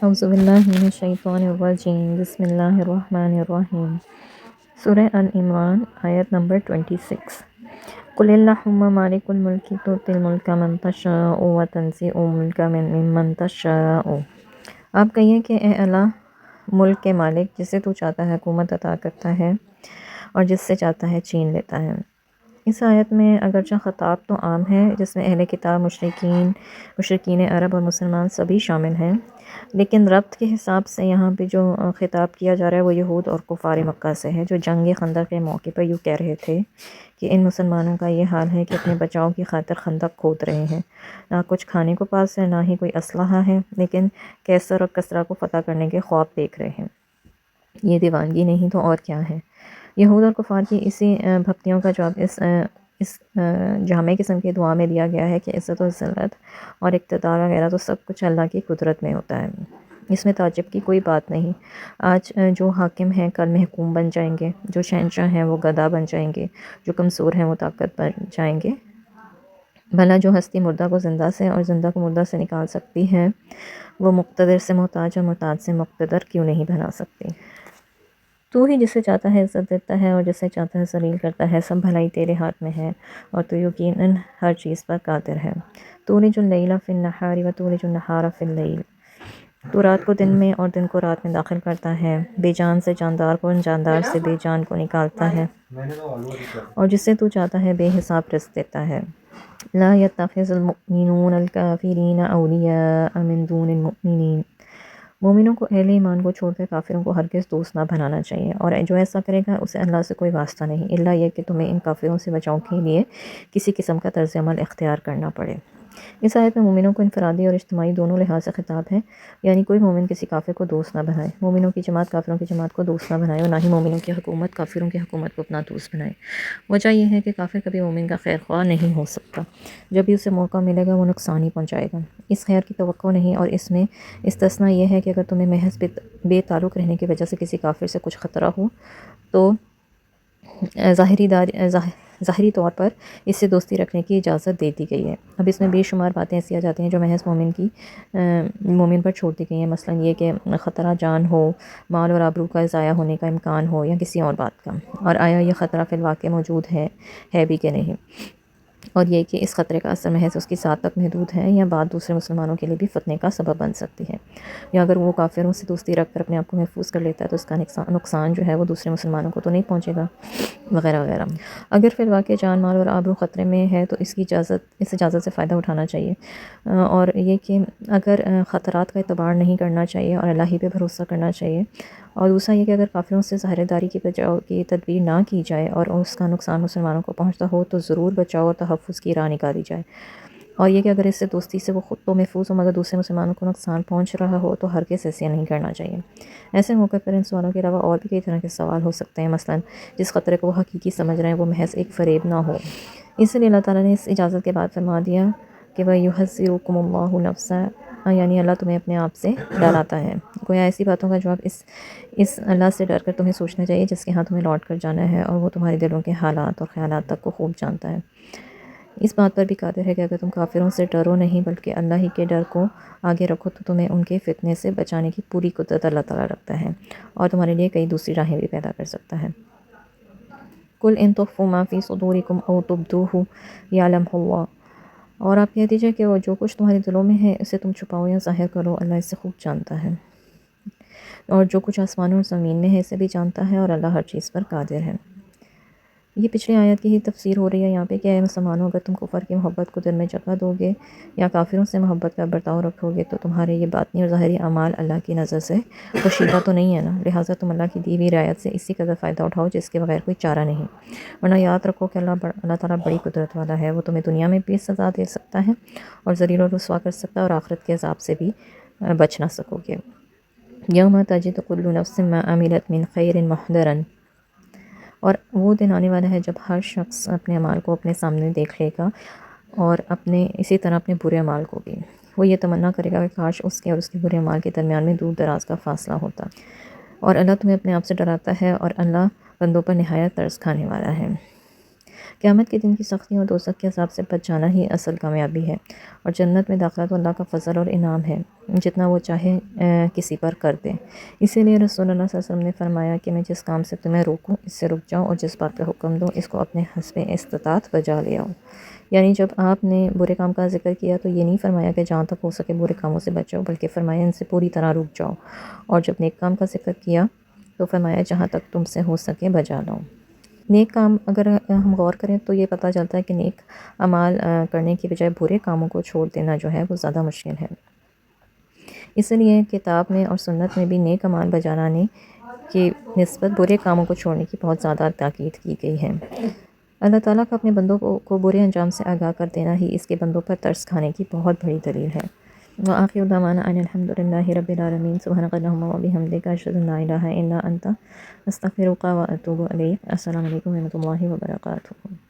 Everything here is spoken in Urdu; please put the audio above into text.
اعوذ باللہ من الشیطان الرجیم، بسم اللہ الرحمن الرحیم۔ سورہ ال-عمران آیت نمبر 26۔ قل اللہم مالک الملک تؤتی الملک من تشاء وتنزع الملک ممن تشاء۔ آپ کہیے کہ اے اللہ، ملک کے مالک، جسے تو چاہتا ہے حکومت عطا کرتا ہے اور جس سے چاہتا ہے چھین لیتا ہے۔ اس آیت میں اگرچہ خطاب تو عام ہے، جس میں اہل کتاب، مشرکین عرب اور مسلمان سبھی شامل ہیں، لیکن ربط کے حساب سے یہاں پہ جو خطاب کیا جا رہا ہے وہ یہود اور کفار مکہ سے ہے، جو جنگ خندق کے موقع پر یوں کہہ رہے تھے کہ ان مسلمانوں کا یہ حال ہے کہ اپنے بچاؤ کی خاطر خندق کھود رہے ہیں، نہ کچھ کھانے کو پاس ہے، نہ ہی کوئی اسلحہ ہے، لیکن کیسر اور کسرا کو فتح کرنے کے خواب دیکھ رہے ہیں۔ یہ دیوانگی نہیں تو اور کیا ہے؟ یہود اور کفار کی اسی بھکتیوں کا جواب اس جامع قسم کی دعا میں دیا گیا ہے کہ عزت و ذلت اور اقتدار وغیرہ تو سب کچھ اللہ کی قدرت میں ہوتا ہے، اس میں تعجب کی کوئی بات نہیں۔ آج جو حاکم ہیں کل محکوم بن جائیں گے، جو شہنشاہ ہیں وہ گدا بن جائیں گے، جو کمزور ہیں وہ طاقت بن جائیں گے۔ بھلا جو ہستی مردہ کو زندہ سے اور زندہ کو مردہ سے نکال سکتی ہے، وہ مقتدر سے محتاج اور محتاج سے مقتدر کیوں نہیں بنا سکتی؟ تو ہی جسے چاہتا ہے عزت دیتا ہے اور جسے چاہتا ہے ذلیل کرتا ہے، سب بھلائی تیرے ہاتھ میں ہے اور تو یقیناً ہر چیز پر قادر ہے۔ تولج اللیل فی النہار وتولج النہار فی اللیل۔ تو رات کو دن میں اور دن کو رات میں داخل کرتا ہے، بے جان سے جاندار کو، جاندار سے بے جان کو نکالتا ہے، اور جسے تو چاہتا ہے بے حساب رزق دیتا ہے۔ لا يتخذ المؤمنون الکافرین اولیاء من دون المؤمنین۔ مومنوں کو، اہل ایمان کو چھوڑ کر کافروں کو ہرگز دوست نہ بنانا چاہیے، اور جو ایسا کرے گا اسے اللہ سے کوئی واسطہ نہیں، الا یہ کہ تمہیں ان کافروں سے بچاؤ کے لیے کسی قسم کا طرز عمل اختیار کرنا پڑے۔ اس آیت میں مومنوں کو انفرادی اور اجتماعی دونوں لحاظ سے خطاب ہے، یعنی کوئی مومن کسی کافر کو دوست نہ بنائے، مومنوں کی جماعت کافروں کی جماعت کو دوست نہ بنائے، اور نہ ہی مومنوں کی حکومت کافروں کی حکومت کو اپنا دوست بنائے۔ وجہ یہ ہے کہ کافر کبھی مومن کا خیر خواہ نہیں ہو سکتا، جب بھی اسے موقع ملے گا وہ نقصان ہی پہنچائے گا، اس خیر کی توقع نہیں۔ اور اس میں استثناء یہ ہے کہ اگر تمہیں محض بے تعلق رہنے کی وجہ سے کسی کافر سے کچھ خطرہ ہو تو ظاہری طور پر اس سے دوستی رکھنے کی اجازت دے دی گئی ہے۔ اب اس میں بے شمار باتیں ایسی آ جاتی ہیں جو محض مومن پر چھوڑ دی گئی ہیں، مثلا یہ کہ خطرہ جان ہو، مال اور آبرو کا ضائع ہونے کا امکان ہو، یا کسی اور بات کا، اور آیا یہ خطرہ فی الواقع موجود ہے بھی کہ نہیں، اور یہ کہ اس خطرے کا اثر محض اس کی ساتھ تک محدود ہے یا بعد دوسرے مسلمانوں کے لیے بھی فتنے کا سبب بن سکتی ہے، یا اگر وہ کافروں سے دوستی رکھ کر اپنے آپ کو محفوظ کر لیتا ہے تو اس کا نقصان جو ہے وہ دوسرے مسلمانوں کو تو نہیں پہنچے گا، وغیرہ وغیرہ۔ اگر فی الواقع جان، مال اور آبرو خطرے میں ہے تو اس اجازت سے فائدہ اٹھانا چاہیے، اور یہ کہ اگر خطرات کا اعتبار نہیں کرنا چاہیے اور اللہ ہی پہ بھروسہ کرنا چاہیے، اور دوسرا یہ کہ اگر کافروں سے ظاہر داری کی بچاؤ کی تدبیر نہ کی جائے اور اس کا نقصان مسلمانوں کو پہنچتا ہو تو ضرور بچاؤ اور تحفظ کی راہ نکالی جائے، اور یہ کہ اگر اس سے دوستی سے وہ خود تو محفوظ ہو مگر دوسرے مسلمانوں کو نقصان پہنچ رہا ہو تو ہرگز ایسے نہیں کرنا چاہیے۔ ایسے موقع پر ان سوالوں کے علاوہ اور بھی کئی طرح کے سوال ہو سکتے ہیں، مثلا جس خطرے کو وہ حقیقی سمجھ رہے ہیں وہ محض ایک فریب نہ ہو، اس لیے اللہ تعالیٰ نے اس اجازت کے بعد فرما دیا کہ وَيُحَذِّرُكُمُ اللَّهُ نَفْسَهُ، یعنی اللہ تمہیں اپنے آپ سے ڈراتا ہے۔ گویا ایسی باتوں کا جواب اس اللہ سے ڈر کر تمہیں سوچنا چاہیے جس کے ہاں تمہیں لوٹ کر جانا ہے، اور وہ تمہارے دلوں کے حالات اور خیالات تک کو خوب جانتا ہے۔ اس بات پر بھی قادر ہے کہ اگر تم کافروں سے ڈرو نہیں بلکہ اللہ ہی کے ڈر کو آگے رکھو تو تمہیں ان کے فتنے سے بچانے کی پوری قدرت اللہ تعالیٰ رکھتا ہے، اور تمہارے لیے کئی دوسری راہیں بھی پیدا کر سکتا ہے۔ قُلْ إِن تُخْفُوا مَا فِي صُدُورِكُمْ أَوْ تُبْدُوهُ يَعْلَمْهُ اللَّهُ۔ اور آپ کہہ دیجئے کہ وہ جو کچھ تمہارے دلوں میں ہے اسے تم چھپاؤ یا ظاہر کرو، اللہ اسے خوب جانتا ہے، اور جو کچھ آسمانوں اور زمین میں ہے اسے بھی جانتا ہے، اور اللہ ہر چیز پر قادر ہے۔ یہ پچھلی آیت کی ہی تفسیر ہو رہی ہے یہاں پہ کہ اے مسلمانوں، اگر تم کفر کی محبت کو دل میں جگہ دو گے یا کافروں سے محبت کا برتاؤ رکھو گے تو تمہارے یہ باطنی اور ظاہری اعمال اللہ کی نظر سے پوشیدہ تو نہیں ہے نا، لہٰذا تم اللہ کی دی ہوئی رعایت سے اسی قدر فائدہ اٹھاؤ جس کے بغیر کوئی چارہ نہیں، ورنہ یاد رکھو کہ اللہ تعالیٰ بڑی قدرت والا ہے، وہ تمہیں دنیا میں بھی سزا دے سکتا ہے اور ذلیل و رسوا کر سکتا ہے، اور آخرت کے عذاب سے بھی بچ نہ سکو گے۔ یوم تجد کل نفس ما عملت من خیر محضرا، اور وہ دن آنے والا ہے جب ہر شخص اپنے اعمال کو اپنے سامنے دیکھ لے گا، اور اسی طرح اپنے برے اعمال کو بھی۔ وہ یہ تمنا کرے گا کہ کاش اس کے اور اس کے برے اعمال کے درمیان میں دور دراز کا فاصلہ ہوتا، اور اللہ تمہیں اپنے آپ سے ڈراتا ہے، اور اللہ بندوں پر نہایت ترس کھانے والا ہے۔ قیامت کے دن کی سختیوں اور دوزخ کے عذاب سے بچ جانا ہی اصل کامیابی ہے، اور جنت میں داخلہ تو اللہ کا فضل اور انعام ہے، جتنا وہ چاہے کسی پر کر دے۔ اسی لیے رسول اللہ صلی اللہ علیہ وسلم نے فرمایا کہ میں جس کام سے تمہیں روکوں اس سے رک جاؤ، اور جس بات کا حکم دوں اس کو اپنے حسب استطاعت بجا لے آؤ۔ یعنی جب آپ نے برے کام کا ذکر کیا تو یہ نہیں فرمایا کہ جہاں تک ہو سکے برے کاموں سے بچو، بلکہ فرمایا ان سے پوری طرح رک جاؤ، اور جب نیک کام کا ذکر کیا تو فرمایا جہاں تک تم سے ہو سکے بجا لاؤ۔ نیک کام اگر ہم غور کریں تو یہ پتہ چلتا ہے کہ نیک اعمال کرنے کی بجائے برے کاموں کو چھوڑ دینا جو ہے وہ زیادہ مشکل ہے۔ اس لیے کتاب میں اور سنت میں بھی نیک اعمال بجا لانے کی نسبت برے کاموں کو چھوڑنے کی بہت زیادہ تاکید کی گئی ہے۔ اللہ تعالیٰ کا اپنے بندوں کو برے انجام سے آگاہ کر دینا ہی اس کے بندوں پر ترس کھانے کی بہت بڑی دلیل ہے۔ وآخر دعوانا ان الحمد للہ رب العالمین سبحانک اللہم وبحمدک اشہد ان لا الہ الا انت استغفرک واتوب الیک۔ السلام علیکم ورحمۃ اللہ وبرکاتہ۔